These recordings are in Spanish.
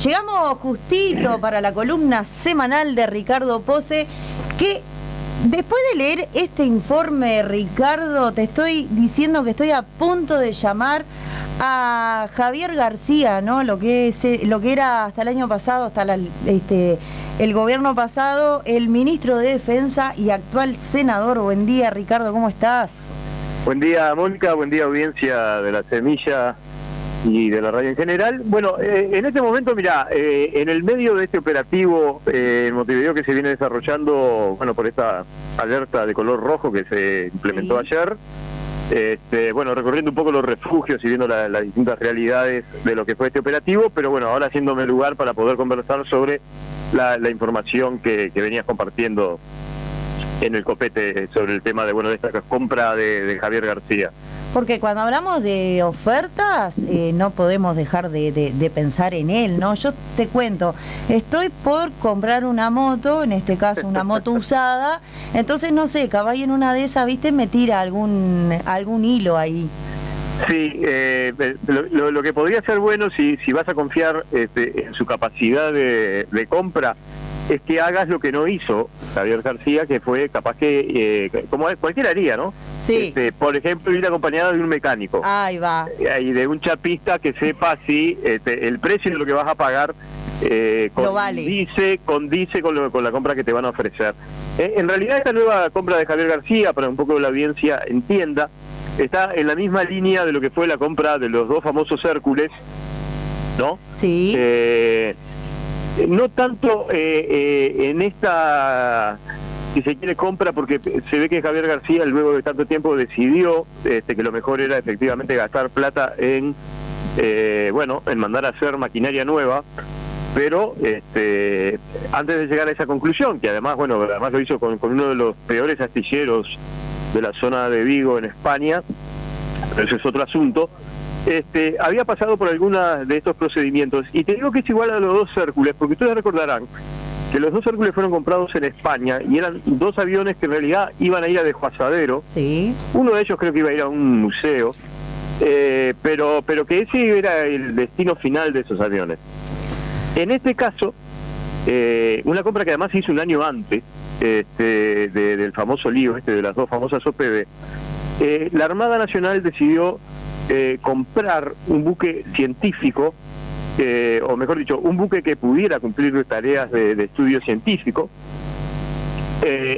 Llegamos justito para la columna semanal de Ricardo Pose, que después de leer este informe, Ricardo, te estoy diciendo que estoy a punto de llamar a Javier García, ¿no? Lo que era hasta el año pasado, hasta el gobierno pasado, el ministro de Defensa y actual senador. Buen día, Ricardo, ¿cómo estás? Buen día, Mónica, buen día, audiencia de La Semilla y de la radio en general. Bueno, en este momento, mirá, en el medio de este operativo en Montevideo que se viene desarrollando, bueno, por esta alerta de color rojo que se implementó ayer, bueno, recorriendo un poco los refugios y viendo las distintas realidades de lo que fue este operativo, pero bueno, ahora haciéndome lugar para poder conversar sobre la información que venías compartiendo en el copete sobre el tema de, bueno, de esta compra de Javier García. Porque cuando hablamos de ofertas, no podemos dejar de pensar en él, ¿no? Yo te cuento, estoy por comprar una moto, en este caso una moto usada, entonces no sé, capaz en una de esas, ¿viste? Me tira algún hilo ahí. Sí, lo que podría ser bueno si vas a confiar en su capacidad de compra, es que hagas lo que no hizo Javier García, que fue capaz que, como cualquiera haría, ¿no? Sí. Por ejemplo, ir acompañado de un mecánico. Ahí va. Y de un chapista que sepa si el precio de lo que vas a pagar condice con la compra que te van a ofrecer. En realidad, esta nueva compra de Javier García, para un poco la audiencia entienda, está en la misma línea de lo que fue la compra de los dos famosos Hércules, ¿no? Sí. No tanto en esta, si se quiere, compra, porque se ve que Javier García, luego de tanto tiempo, decidió que lo mejor era efectivamente gastar plata en mandar a hacer maquinaria nueva, pero antes de llegar a esa conclusión, que además lo hizo con uno de los peores astilleros de la zona de Vigo en España, pero eso es otro asunto. Había pasado por algunos de estos procedimientos, y te digo que es igual a los dos Hércules, porque ustedes recordarán que los dos Hércules fueron comprados en España y eran dos aviones que en realidad iban a ir a desguazadero. Sí. Uno de ellos creo que iba a ir a un museo, pero que ese era el destino final de esos aviones. En este caso, una compra que además se hizo un año antes del famoso lío de las dos famosas OPV, la Armada Nacional decidió comprar un buque científico, o mejor dicho, un buque que pudiera cumplir tareas de estudio científico,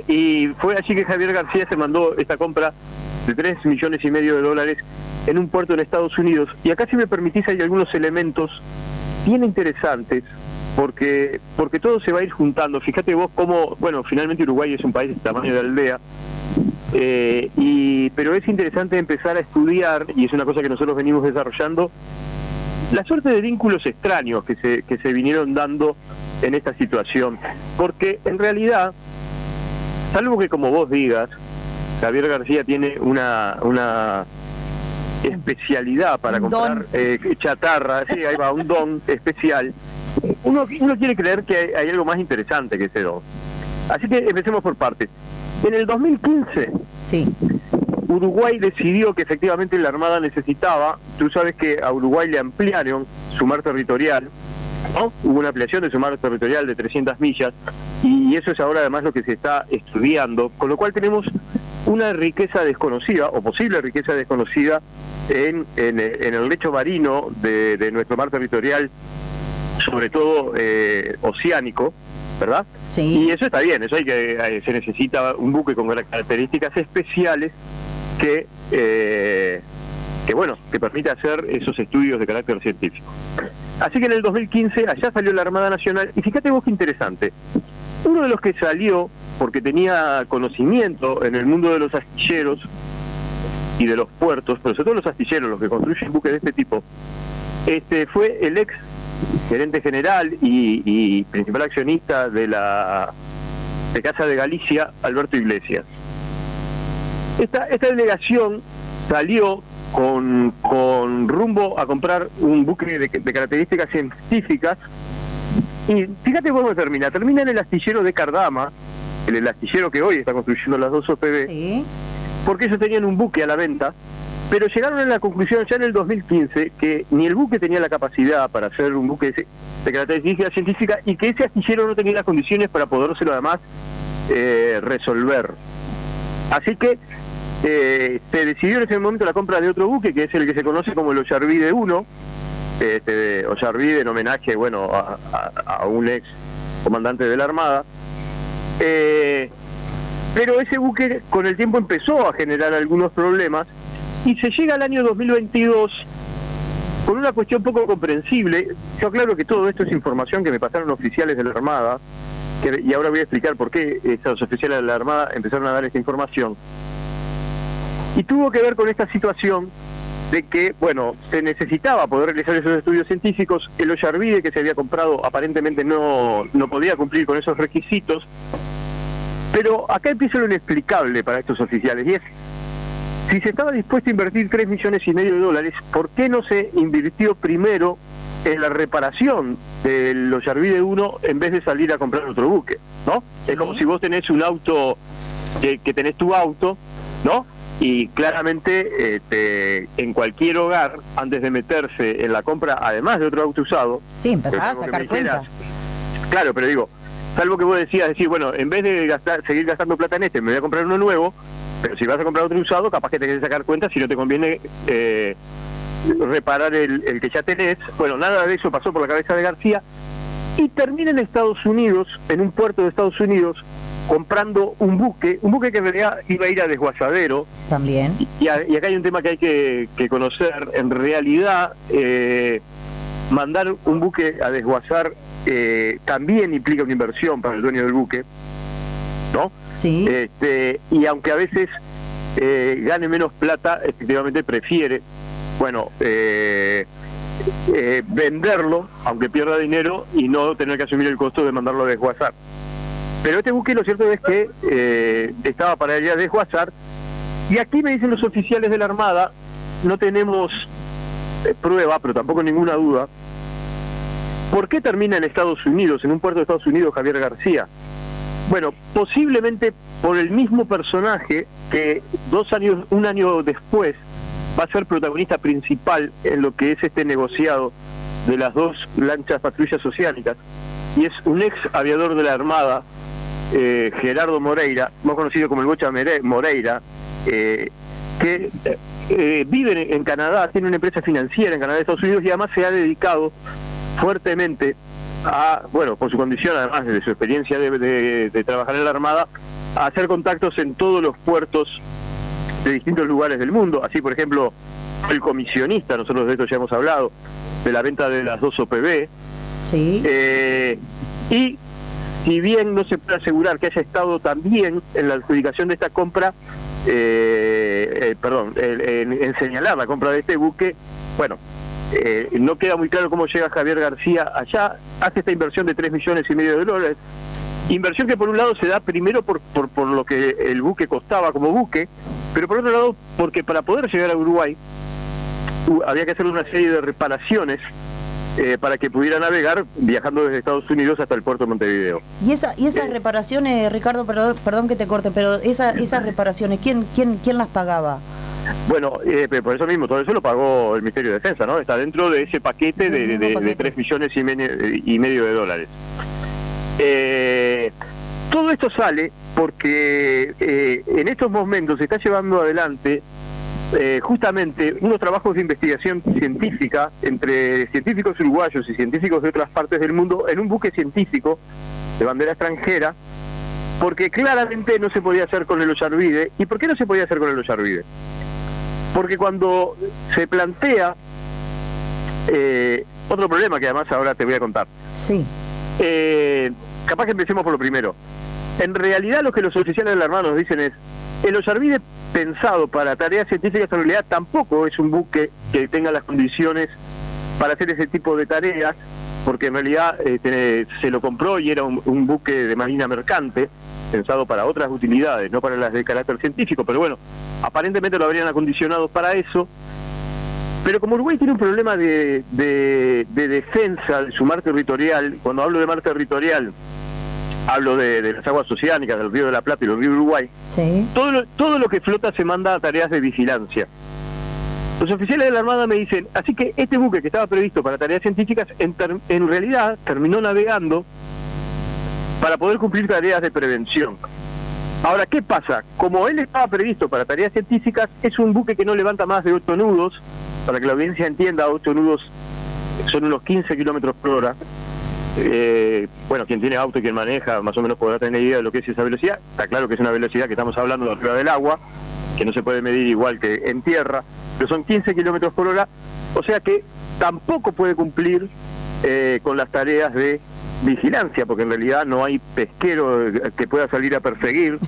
y fue allí que Javier García se mandó esta compra de $3,5 millones en un puerto en Estados Unidos. Y acá, si me permitís, hay algunos elementos bien interesantes, porque todo se va a ir juntando. Fíjate vos cómo, bueno, finalmente Uruguay es un país de tamaño de aldea, pero es interesante empezar a estudiar, y es una cosa que nosotros venimos desarrollando, la suerte de vínculos extraños que se vinieron dando en esta situación, porque en realidad, salvo que, como vos digas, Javier García tiene una especialidad para comprar chatarra, sí, ahí va, un don especial, uno quiere creer que hay algo más interesante que ese don. Así que empecemos por partes. En el 2015, sí, Uruguay decidió que efectivamente la Armada necesitaba, tú sabes que a Uruguay le ampliaron su mar territorial, ¿no? Hubo una ampliación de su mar territorial de 300 millas, y eso es ahora además lo que se está estudiando, con lo cual tenemos una riqueza desconocida, o posible riqueza desconocida, en el lecho marino de nuestro mar territorial, sobre todo oceánico, ¿verdad? Sí. Y eso está bien, eso se necesita un buque con características especiales que permita hacer esos estudios de carácter científico. Así que en el 2015 allá salió la Armada Nacional, y fíjate vos qué interesante, uno de los que salió porque tenía conocimiento en el mundo de los astilleros y de los puertos, pero sobre todo los astilleros, los que construyen buques de este tipo, fue el ex gerente general y principal accionista de Casa de Galicia, Alberto Iglesias. Esta delegación salió con rumbo a comprar un buque de características científicas, y fíjate cómo termina en el astillero de Cardama, el astillero que hoy está construyendo las dos OPV, sí, porque ellos tenían un buque a la venta Pero llegaron a la conclusión ya en el 2015 que ni el buque tenía la capacidad para ser un buque de característica científica y que ese astillero no tenía las condiciones para podérselo además resolver. Así que se decidió en ese momento la compra de otro buque, que es el que se conoce como el Ollarvide 1, Ollarvide en homenaje, bueno, a un ex comandante de la Armada. Pero ese buque con el tiempo empezó a generar algunos problemas y se llega al año 2022 con una cuestión poco comprensible. Yo aclaro que todo esto es información que me pasaron oficiales de la Armada, y ahora voy a explicar por qué estos oficiales de la Armada empezaron a dar esta información. Y tuvo que ver con esta situación de que, bueno, se necesitaba poder realizar esos estudios científicos. El Ollarvide que se había comprado aparentemente no podía cumplir con esos requisitos. Pero acá empieza lo inexplicable para estos oficiales, y es, si se estaba dispuesto a invertir $3,5 millones, ¿por qué no se invirtió primero en la reparación del Ollarvide 1 en vez de salir a comprar otro buque, ¿no? Sí. Es como si vos tenés un auto, que tenés tu auto, ¿no? Y claramente en cualquier hogar, antes de meterse en la compra, además de otro auto usado... Sí, empezás a sacar cuenta. Claro, pero digo, salvo que vos decías, decir, bueno, en vez de seguir gastando plata en me voy a comprar uno nuevo, pero si vas a comprar otro usado, capaz que te querés sacar cuenta si no te conviene reparar el que ya tenés. Bueno, nada de eso pasó por la cabeza de García, y termina en Estados Unidos, en un puerto de Estados Unidos, comprando un buque que en realidad iba a ir a desguazadero. También. Y acá hay un tema que hay que conocer. En realidad, mandar un buque a desguazar también implica una inversión para el dueño del buque, ¿no? Sí. Y aunque a veces gane menos plata, efectivamente prefiere, bueno, venderlo, aunque pierda dinero, y no tener que asumir el costo de mandarlo a desguazar. Pero este buque, lo cierto es que estaba para ir a desguazar, y aquí me dicen los oficiales de la Armada, no tenemos prueba, pero tampoco ninguna duda, ¿por qué termina en Estados Unidos, en un puerto de Estados Unidos, Javier García? Bueno, posiblemente por el mismo personaje que un año después va a ser protagonista principal en lo que es este negociado de las dos lanchas patrullas oceánicas, y es un ex aviador de la Armada, Gerardo Moreira, más conocido como el Bocha Moreira, que vive en Canadá, tiene una empresa financiera en Canadá y Estados Unidos, y además se ha dedicado fuertemente a, bueno, por su condición, además de su experiencia de trabajar en la Armada, a hacer contactos en todos los puertos de distintos lugares del mundo. Así, por ejemplo, el comisionista, nosotros de esto ya hemos hablado, de la venta de las 2 OPB. Sí. Y si bien no se puede asegurar que haya estado también en la adjudicación de esta compra, en señalar la compra de este buque, bueno, no queda muy claro cómo llega Javier García allá, hace esta inversión de $3,5 millones, inversión que por un lado se da primero por lo que el buque costaba como buque, pero por otro lado porque para poder llegar a Uruguay había que hacer una serie de reparaciones para que pudiera navegar viajando desde Estados Unidos hasta el puerto de Montevideo. Y esas reparaciones, Ricardo, perdón que te corte, pero esas reparaciones, ¿quién las pagaba? Bueno, por eso mismo, todo eso lo pagó el Ministerio de Defensa, ¿no? Está dentro de ese paquete de $3,5 millones. Todo esto sale porque en estos momentos se está llevando adelante justamente unos trabajos de investigación científica entre científicos uruguayos y científicos de otras partes del mundo en un buque científico de bandera extranjera, porque claramente no se podía hacer con el Ollarvide. ¿Y por qué no se podía hacer con el Ollarvide? Porque cuando se plantea otro problema que además ahora te voy a contar. Sí. Capaz que empecemos por lo primero. En realidad lo que los oficiales de la Armada nos dicen es, el Ollarvide pensado para tareas científicas en realidad tampoco es un buque que tenga las condiciones para hacer ese tipo de tareas, porque en realidad se lo compró y era un buque de marina mercante, pensado para otras utilidades, no para las de carácter científico, pero bueno, aparentemente lo habrían acondicionado para eso. Pero como Uruguay tiene un problema de defensa de su mar territorial, cuando hablo de mar territorial, hablo de las aguas oceánicas, del Río de la Plata y del Río Uruguay, sí. Todo lo que flota se manda a tareas de vigilancia. Los oficiales de la Armada me dicen, así que este buque que estaba previsto para tareas científicas, en realidad terminó navegando para poder cumplir tareas de prevención. Ahora, ¿qué pasa? Como él estaba previsto para tareas científicas, es un buque que no levanta más de 8 nudos, para que la audiencia entienda, 8 nudos son unos 15 kilómetros por hora. Bueno, quien tiene auto y quien maneja, más o menos podrá tener idea de lo que es esa velocidad. Está claro que es una velocidad que estamos hablando de arriba del agua, que no se puede medir igual que en tierra, pero son 15 kilómetros por hora, o sea que tampoco puede cumplir con las tareas de vigilancia, porque en realidad no hay pesquero que pueda salir a perseguir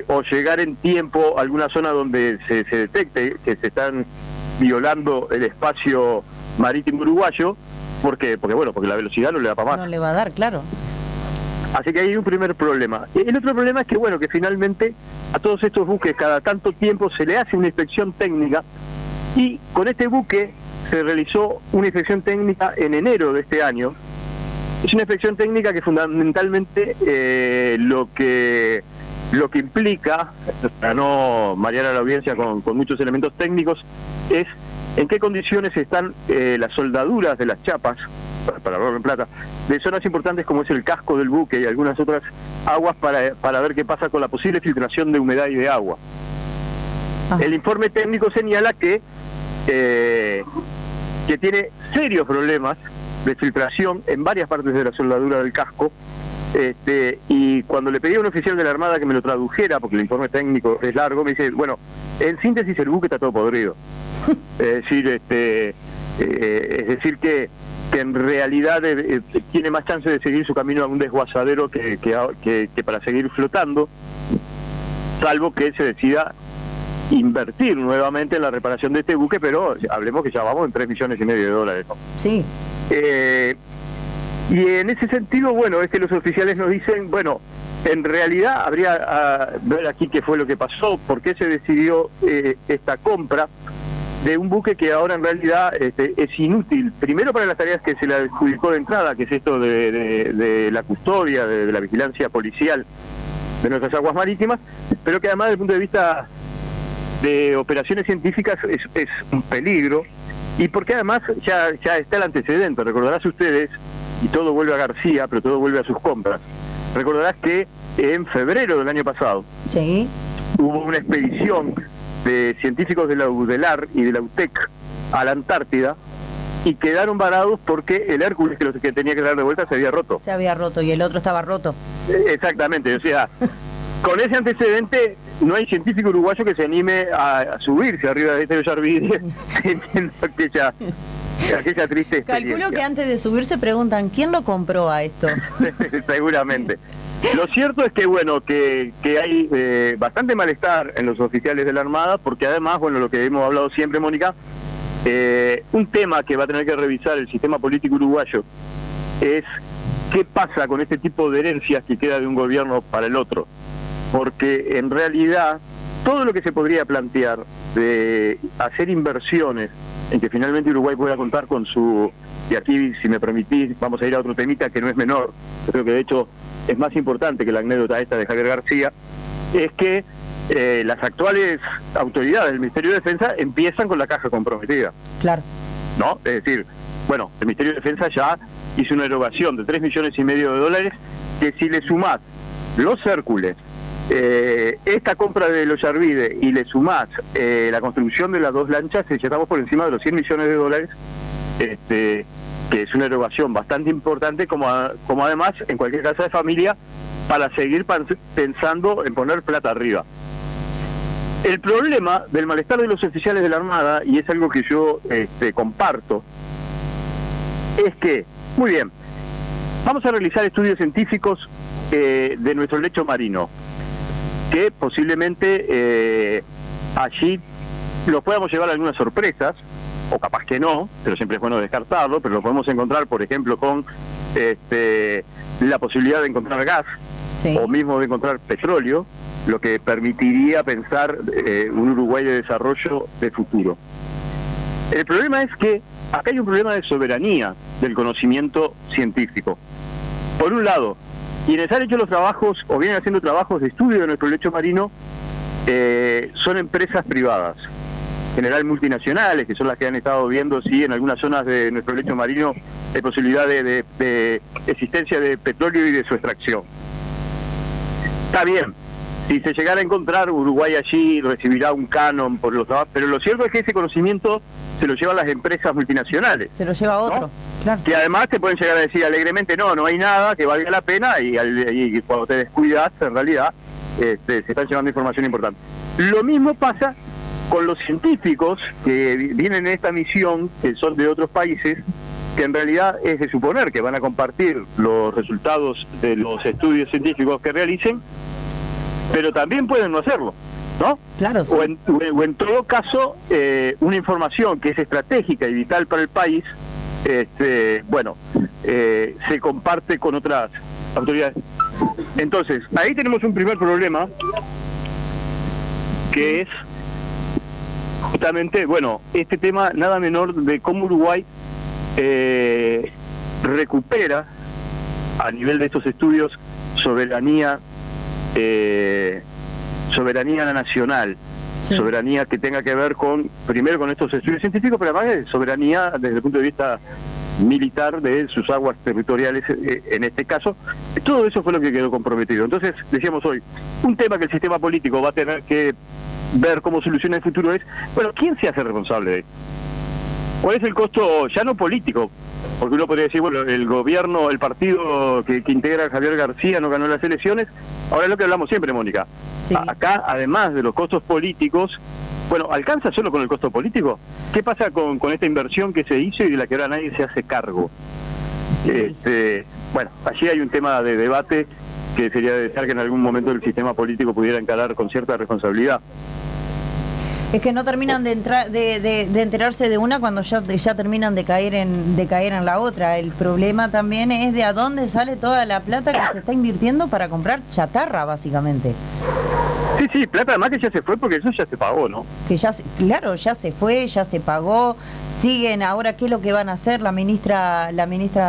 o llegar en tiempo a alguna zona donde se detecte que se están violando el espacio marítimo uruguayo. ¿Por qué? Porque la velocidad no le da para más. No le va a dar, claro. Así que hay un primer problema. El otro problema es que finalmente a todos estos buques cada tanto tiempo se le hace una inspección técnica, y con este buque se realizó una inspección técnica en enero de este año. Es una inspección técnica que fundamentalmente lo que implica, para no marear a la audiencia con muchos elementos técnicos, es en qué condiciones están las soldaduras de las chapas, para hablarlo en plata, de zonas importantes como es el casco del buque y algunas otras aguas, para ver qué pasa con la posible filtración de humedad y de agua. El informe técnico señala que tiene serios problemas de filtración en varias partes de la soldadura del casco, y cuando le pedí a un oficial de la Armada que me lo tradujera, porque el informe técnico es largo, me dice, bueno, en síntesis el buque está todo podrido. Es decir que en realidad tiene más chance de seguir su camino a un desguazadero que para seguir flotando, salvo que se decida invertir nuevamente en la reparación de este buque, pero hablemos que ya vamos en $3,5 millones de dólares, ¿no? Sí. Y en ese sentido, es que los oficiales nos dicen, en realidad habría ver aquí qué fue lo que pasó, por qué se decidió esta compra de un buque que ahora en realidad es inútil, primero para las tareas que se le adjudicó de entrada, que es esto de la custodia, de la vigilancia policial de nuestras aguas marítimas, pero que además desde el punto de vista de operaciones científicas es un peligro, y porque además ya está el antecedente. Recordarás ustedes, y todo vuelve a García, pero todo vuelve a sus compras, recordarás que en febrero del año pasado hubo una expedición de científicos de la UDELAR y de la UTEC a la Antártida, y quedaron varados porque el Hércules que tenía que dar de vuelta se había roto. Se había roto y el otro estaba roto. Exactamente, o sea, con ese antecedente no hay científico uruguayo que se anime a subirse arriba de este Yarvide teniendo aquella triste experiencia. Calculo que antes de subirse preguntan, ¿quién lo compró a esto? Seguramente. Lo cierto es que hay bastante malestar en los oficiales de la Armada, porque además, lo que hemos hablado siempre, Mónica, un tema que va a tener que revisar el sistema político uruguayo es qué pasa con este tipo de herencias que queda de un gobierno para el otro, porque en realidad todo lo que se podría plantear de hacer inversiones en que finalmente Uruguay pueda contar con su, y aquí si me permitís vamos a ir a otro temita que no es menor, yo creo que de hecho es más importante que la anécdota esta de Javier García, es que las actuales autoridades del Ministerio de Defensa empiezan con la caja comprometida. Claro. ¿No? Es decir, el Ministerio de Defensa ya hizo una erogación de $3,5 millones de dólares, que si le sumás los Hércules, esta compra de los Yarvide y le sumás la construcción de las 2 lanchas, ya estamos por encima de los $100 millones de dólares, que es una erogación bastante importante, como además en cualquier casa de familia, para seguir pensando en poner plata arriba. El problema del malestar de los oficiales de la Armada, y es algo que yo comparto, es que, muy bien, vamos a realizar estudios científicos de nuestro lecho marino, que posiblemente allí los podamos llevar a algunas sorpresas, o capaz que no, pero siempre es bueno descartarlo, pero lo podemos encontrar, por ejemplo, con la posibilidad de encontrar gas, o mismo de encontrar petróleo, lo que permitiría pensar un Uruguay de desarrollo de futuro. El problema es que acá hay un problema de soberanía del conocimiento científico. Por un lado, quienes han hecho los trabajos o vienen haciendo trabajos de estudio de nuestro lecho marino son empresas privadas. general multinacionales, que son las que han estado viendo si en algunas zonas de nuestro lecho marino hay posibilidad de existencia de petróleo y de su extracción. Está bien, si se llegara a encontrar, Uruguay allí recibirá un canon por los trabajos, pero lo cierto es que ese conocimiento se lo llevan las empresas multinacionales. Se lo lleva otro, ¿no? Claro. Que además te pueden llegar a decir alegremente, no hay nada que valga la pena, y cuando te descuidas, en realidad, se están llevando información importante. Lo mismo pasa con los científicos que vienen en esta misión, que son de otros países, que en realidad es de suponer que van a compartir los resultados de los estudios científicos que realicen, pero también pueden no hacerlo, ¿no? Claro, sí. O en todo caso, una información que es estratégica y vital para el país, se comparte con otras autoridades. Entonces, ahí tenemos un primer problema, que es justamente, este tema nada menor de cómo Uruguay recupera a nivel de estos estudios soberanía nacional, sí. Soberanía que tenga que ver primero con estos estudios científicos, pero además de soberanía desde el punto de vista militar de sus aguas territoriales, en este caso. Todo eso fue lo que quedó comprometido. Entonces, decíamos hoy, un tema que el sistema político va a tener que ver cómo soluciona el futuro es, ¿quién se hace responsable de esto? ¿Cuál es el costo, ya no político? Porque uno podría decir, el gobierno, el partido que integra a Javier García no ganó las elecciones. Ahora es lo que hablamos siempre, Mónica. Sí. Acá, además de los costos políticos, ¿alcanza solo con el costo político? ¿Qué pasa con esta inversión que se hizo y de la que ahora nadie se hace cargo? Sí. Allí hay un tema de debate que sería desear que en algún momento el sistema político pudiera encarar con cierta responsabilidad. Es que no terminan de enterarse de una cuando ya terminan de caer en la otra. El problema también es de a dónde sale toda la plata que se está invirtiendo para comprar chatarra, básicamente. Sí, plata además que ya se fue porque eso ya se pagó, ¿no? Que ya se fue, ya se pagó. Siguen ahora, ¿qué es lo que van a hacer la ministra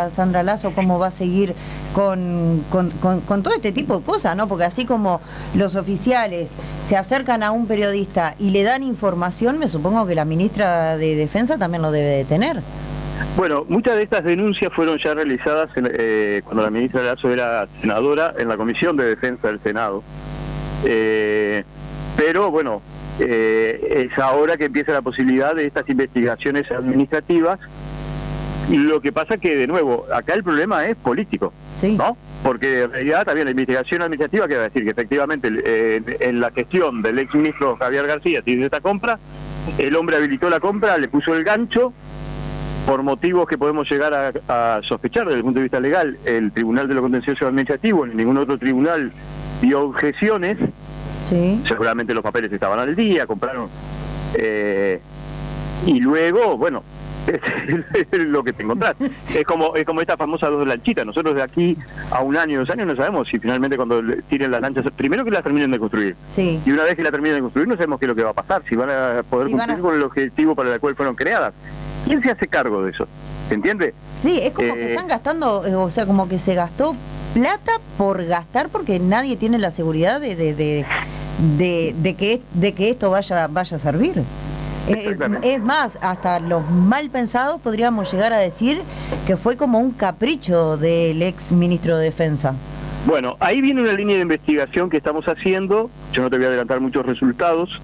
Sandra Lasso? ¿Cómo va a seguir con todo este tipo de cosas, ¿no? Porque así como los oficiales se acercan a un periodista y le dan información, me supongo que la ministra de Defensa también lo debe de tener. Muchas de estas denuncias fueron ya realizadas cuando la ministra Lasso era senadora en la Comisión de Defensa del Senado. Pero es ahora que empieza la posibilidad de estas investigaciones administrativas, y lo que pasa que, de nuevo, acá el problema es político, sí. ¿No? Porque en realidad también la investigación administrativa quiere decir que efectivamente en la gestión del ex ministro Javier García tiene esta compra, el hombre habilitó la compra, le puso el gancho, por motivos que podemos llegar a sospechar desde el punto de vista legal. El Tribunal de lo Contencioso Administrativo ni ningún otro tribunal dio objeciones. Sí. Seguramente los papeles estaban al día, compraron, y luego, es lo que te encontrás. Es como estas famosas 2 lanchitas. Nosotros de aquí a 1 año, 2 años no sabemos si finalmente cuando tiren las lanchas, primero que las terminen de construir, sí. Y una vez que la terminen de construir no sabemos qué es lo que va a pasar, si van a poder cumplir con el objetivo para el cual fueron creadas. ¿Quién se hace cargo de eso? ¿Se entiende? Sí, es como que están gastando, como que se gastó plata por gastar, porque nadie tiene la seguridad de que esto vaya a servir. Es más, hasta los mal pensados podríamos llegar a decir que fue como un capricho del ex ministro de Defensa. Ahí viene una línea de investigación que estamos haciendo. Yo no te voy a adelantar muchos resultados,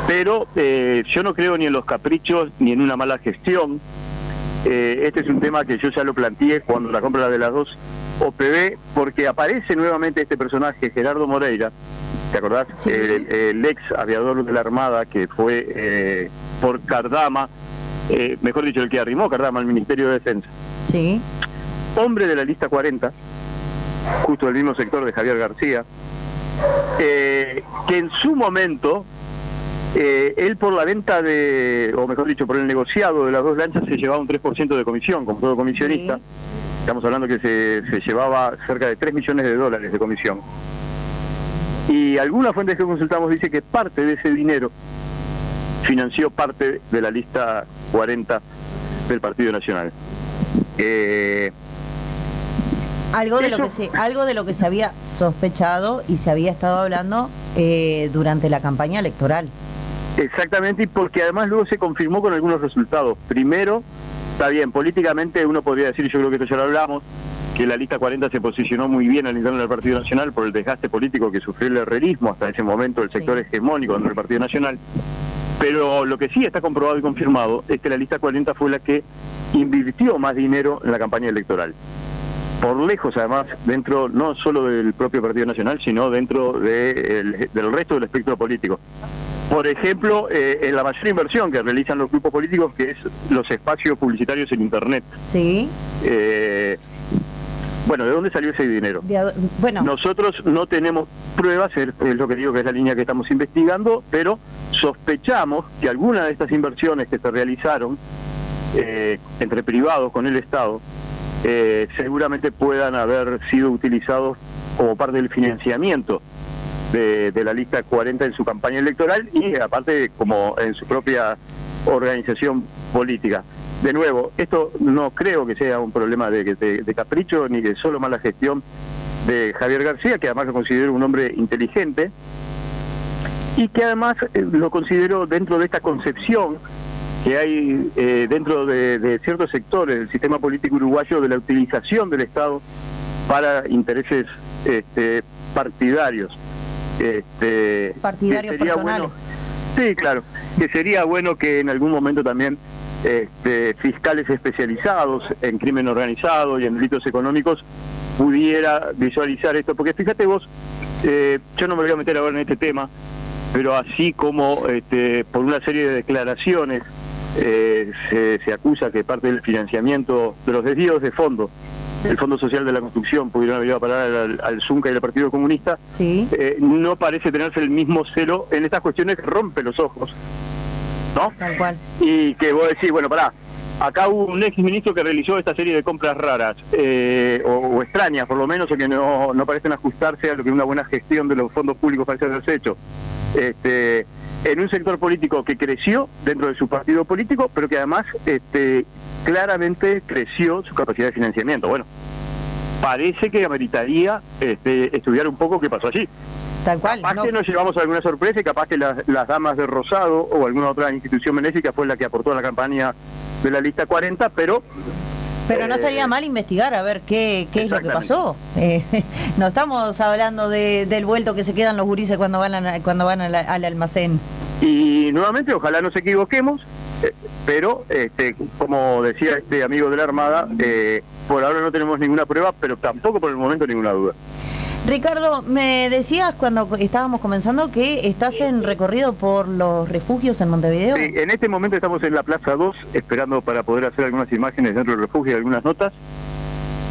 pero yo no creo ni en los caprichos ni en una mala gestión. Este es un tema que yo ya lo planteé cuando la compra de las 2 OPB, porque aparece nuevamente este personaje, Gerardo Moreira, ¿te acordás? Sí. El ex aviador de la Armada que fue por Cardama, mejor dicho, el que arrimó Cardama al Ministerio de Defensa. Sí. Hombre de la lista 40, justo del mismo sector de Javier García, que en su momento, él por la venta o mejor dicho, por el negociado de las 2 lanchas se llevaba un 3% de comisión, como todo comisionista. Sí. Estamos hablando que se llevaba cerca de $3 millones de comisión. Y algunas fuentes que consultamos dice que parte de ese dinero financió parte de la lista 40 del Partido Nacional. Algo de lo que se había sospechado y se había estado hablando durante la campaña electoral. Exactamente, y porque además luego se confirmó con algunos resultados. Primero, está bien, políticamente uno podría decir, yo creo que esto ya lo hablamos, que la lista 40 se posicionó muy bien al interno del Partido Nacional por el desgaste político que sufrió el herrerismo hasta ese momento, el sector hegemónico dentro del Partido Nacional. Pero lo que sí está comprobado y confirmado es que la lista 40 fue la que invirtió más dinero en la campaña electoral. Por lejos, además, dentro no solo del propio Partido Nacional, sino dentro del resto del espectro político. Por ejemplo, en la mayor inversión que realizan los grupos políticos, que es los espacios publicitarios en Internet. Sí. Bueno, ¿de dónde salió ese dinero? Bueno, nosotros no tenemos pruebas, es lo que digo que es la línea que estamos investigando, pero sospechamos que algunas de estas inversiones que se realizaron entre privados con el Estado seguramente puedan haber sido utilizados como parte del financiamiento de la lista 40 en su campaña electoral y aparte como en su propia organización política. De nuevo, esto no creo que sea un problema de capricho ni de solo mala gestión de Javier García, que además lo considero un hombre inteligente y que además lo considero dentro de esta concepción que hay dentro de ciertos sectores del sistema político uruguayo de la utilización del Estado para intereses partidarios. Partidarios personales. Bueno, sí, claro, que sería bueno que en algún momento también fiscales especializados en crimen organizado y en delitos económicos pudiera visualizar esto, porque fíjate vos, yo no me voy a meter ahora en este tema, pero así como por una serie de declaraciones se acusa que parte del financiamiento de los desvíos de fondos, el Fondo Social de la Construcción, pudieron haber ido a parar al Zunca y al Partido Comunista, sí. No parece tenerse el mismo celo en estas cuestiones que rompe los ojos, ¿no? Tal cual. Y que vos decís, bueno, pará, acá hubo un ex ministro que realizó esta serie de compras raras, o extrañas por lo menos, o que no parecen ajustarse a lo que una buena gestión de los fondos públicos parece haberse hecho. En un sector político que creció dentro de su partido político, pero que además claramente creció su capacidad de financiamiento. Bueno, parece que ameritaría estudiar un poco qué pasó allí. Tal cual. Capaz que nos llevamos alguna sorpresa y capaz que las damas de Rosado o alguna otra institución benéfica fue la que aportó a la campaña de la lista 40, pero no estaría mal investigar a ver qué es lo que pasó. No estamos hablando del vuelto que se quedan los gurises cuando van al almacén. Y nuevamente, ojalá nos equivoquemos, pero como decía este amigo de la Armada, por ahora no tenemos ninguna prueba, pero tampoco por el momento ninguna duda. Ricardo, me decías cuando estábamos comenzando que estás en recorrido por los refugios en Montevideo. Sí, en este momento estamos en la Plaza 2, esperando para poder hacer algunas imágenes dentro del refugio y algunas notas.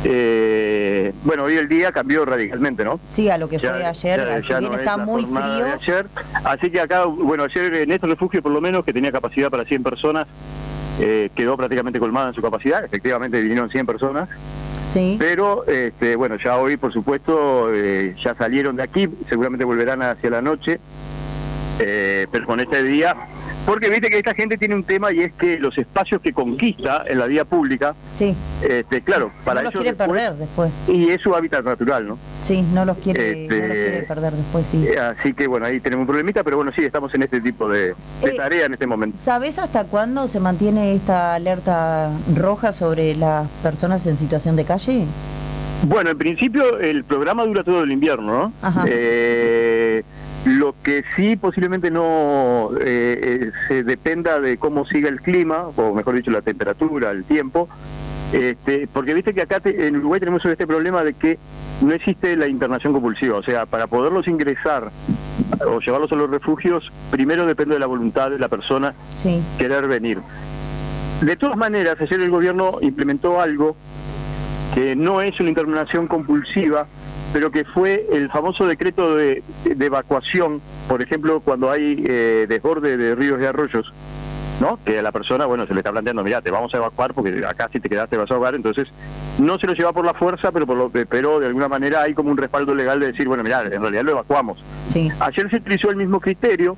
Bueno, hoy el día cambió radicalmente, ¿no? Sí, a lo que fue ayer, si bien está muy frío. Ayer. Así que acá, bueno, ayer en este refugio por lo menos, que tenía capacidad para 100 personas, quedó prácticamente colmada en su capacidad. Efectivamente vinieron 100 personas. Sí. Pero, bueno, ya hoy, por supuesto, ya salieron de aquí, seguramente volverán hacia la noche, pero con este día, porque viste que esta gente tiene un tema y es que los espacios que conquista en la vía pública, sí. Claro, para no ellos los quiere perder después. Y es su hábitat natural, ¿no? Sí, no los quiere perder después, sí. Así que, bueno, ahí tenemos un problemita, pero bueno, sí, estamos en este tipo de tarea en este momento. ¿Sabés hasta cuándo se mantiene esta alerta roja sobre las personas en situación de calle? Bueno, en principio el programa dura todo el invierno, ¿no? Ajá. Lo que sí posiblemente no se dependa de cómo siga el clima, o mejor dicho, la temperatura, el tiempo, porque viste que acá en Uruguay tenemos este problema de que no existe la internación compulsiva, o sea, para poderlos ingresar o llevarlos a los refugios, primero depende de la voluntad de la persona querer venir. De todas maneras, ayer el gobierno implementó algo que no es una internación compulsiva, pero que fue el famoso decreto de evacuación, por ejemplo, cuando hay desborde de ríos y arroyos, ¿no? Que a la persona, bueno, se le está planteando, mira, te vamos a evacuar porque acá si te quedaste vas a ahogar, entonces no se lo lleva por la fuerza, pero de alguna manera hay como un respaldo legal de decir, bueno, mira, en realidad lo evacuamos. Sí. Ayer se utilizó el mismo criterio.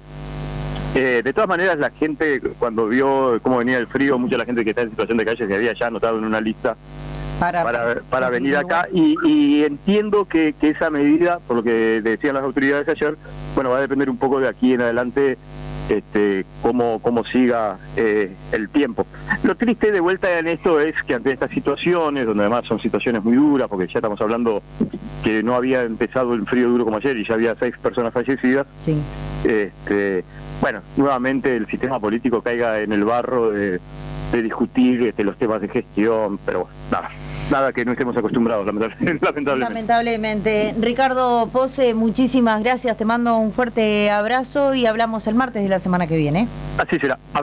De todas maneras, la gente, cuando vio cómo venía el frío, mucha la gente que está en situación de calle se había ya anotado en una lista para venir acá, y entiendo que esa medida, por lo que decían las autoridades ayer, bueno, va a depender un poco de aquí en adelante cómo siga el tiempo. Lo triste de vuelta en esto es que ante estas situaciones, donde además son situaciones muy duras, porque ya estamos hablando que no había empezado el frío duro como ayer y ya había 6 personas fallecidas, sí. Bueno, nuevamente el sistema político caiga en el barro de discutir los temas de gestión, pero bueno, nada que no estemos acostumbrados, lamentablemente. Lamentablemente. Ricardo Pose, muchísimas gracias, te mando un fuerte abrazo y hablamos el martes de la semana que viene. Así será.